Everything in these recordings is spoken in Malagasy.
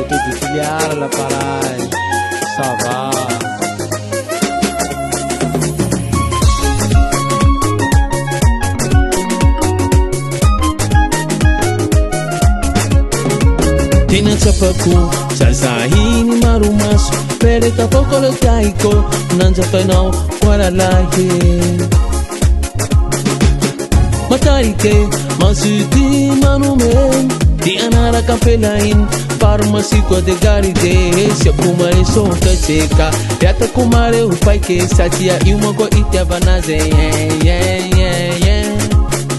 photo de filière à l'appareil. Ça va. Tina chapaku, salsahini marumasu, pereta pokolo taiko, nanjapanao, waralahi. Matarike, masuti manumen, di anara kapelain, farmasi ko de garide, siya kumare so kacheka, yata kumare upai ke satia iumago itya banaze,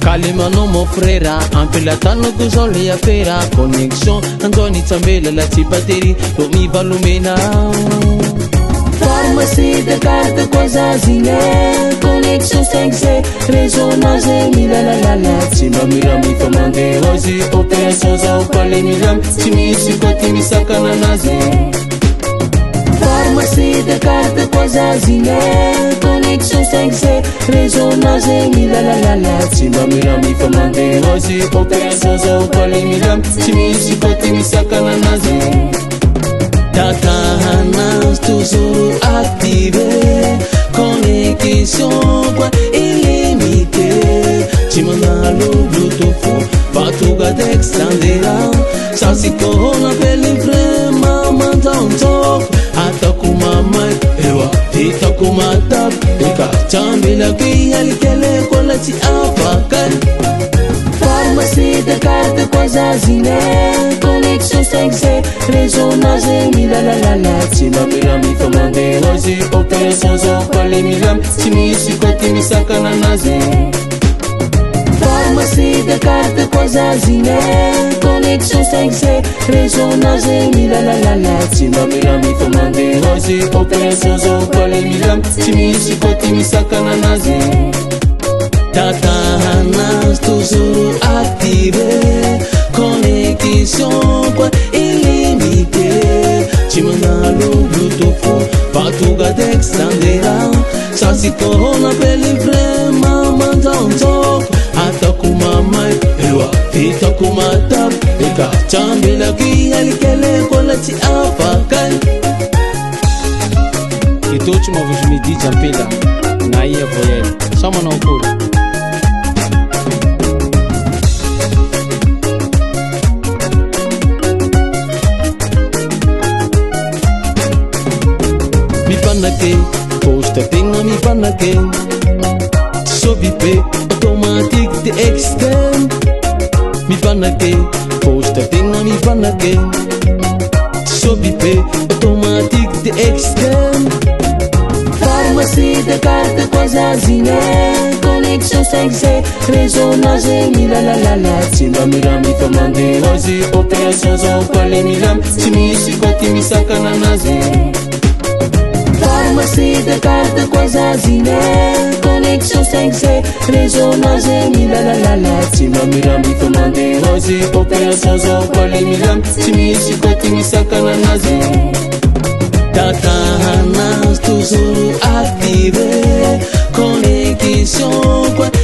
Kalima no mo frera, ampelatano kuzole ya fera, connexion, Antoni Tsambela la tibateri, do mi valumena. Pharmacie de carte kwazazine, connexion 5G, résonance mila la la la. Simba mirami famande hozi, opération za upale miram, chimisi koti misakana naze. Pharmacie de carte kwazazine, connexion 5G, résonance mila la la la. Simba mirami famande hozi, opération za upale miram, chimisi koti misakana naze. Data Hanas toujours activé, connexion illimitée. Chimandalo Bluetooth, Patuga Dextandera, Sasiko on appelle les vrais maman dans top. Atakuma mai, ewa, titakuma tap, eka, chambila ki alikele kola ti apakai. Pharmacie de carte kwazazine, connexion 5G, résonance mila la la la. Chima mirami famande hozi, opération za pale miram, chimisi koti misakana naze. Pharmacie de carte kwazazine, connexion 5G, résonance mila la la la. Chima mirami famande hozi, opération za pale miram, chimisi koti misakana naze. Data Hanas toujours activé, connexion illimitée. Chimandalo Bluetooth, Patuga Dextandera, Sasiko on appelle les vrais maman dans top. Atakuma mai, ewa, titakuma tap, eka, chambila ki alikele kola ti apakai. Kituchi mavujimidi jampila, na iya voyel, sama na ukuru. Posta tenga mi panake, sobipe automatique de externe. Mi panake, posta tenga mi panake, sobipe automatique de externe. Pharmacie de carte kwazazine, connexion 5G, résonance mila la la la. Simba mirami famande hozi, opération za upale miram, chimisi koti misakana naze. Pharmacie de carte kwazazine, connexion 5G, résonance mila la la la. Simba mirami famande hozi, opération za upale miram, chimisi koti misakana naze. Data Hanas toujours activé, connexion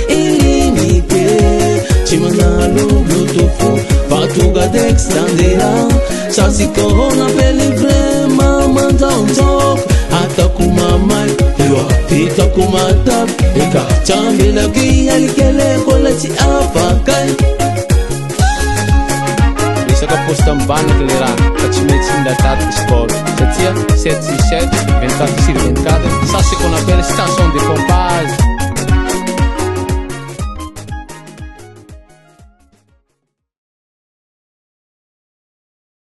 illimitée. Chimandalo Bluetooth, Patuga Dextandera, Sasiko on appelle les vrais maman dans top. Atakuma mai, ewa, titakuma tap, eka, chambila ki alikele kola ti apakai. Saka posta mbana kelera, kachimeti datado escola. Satia 767 24/24, ça c'est qu'on appelle station de pompe.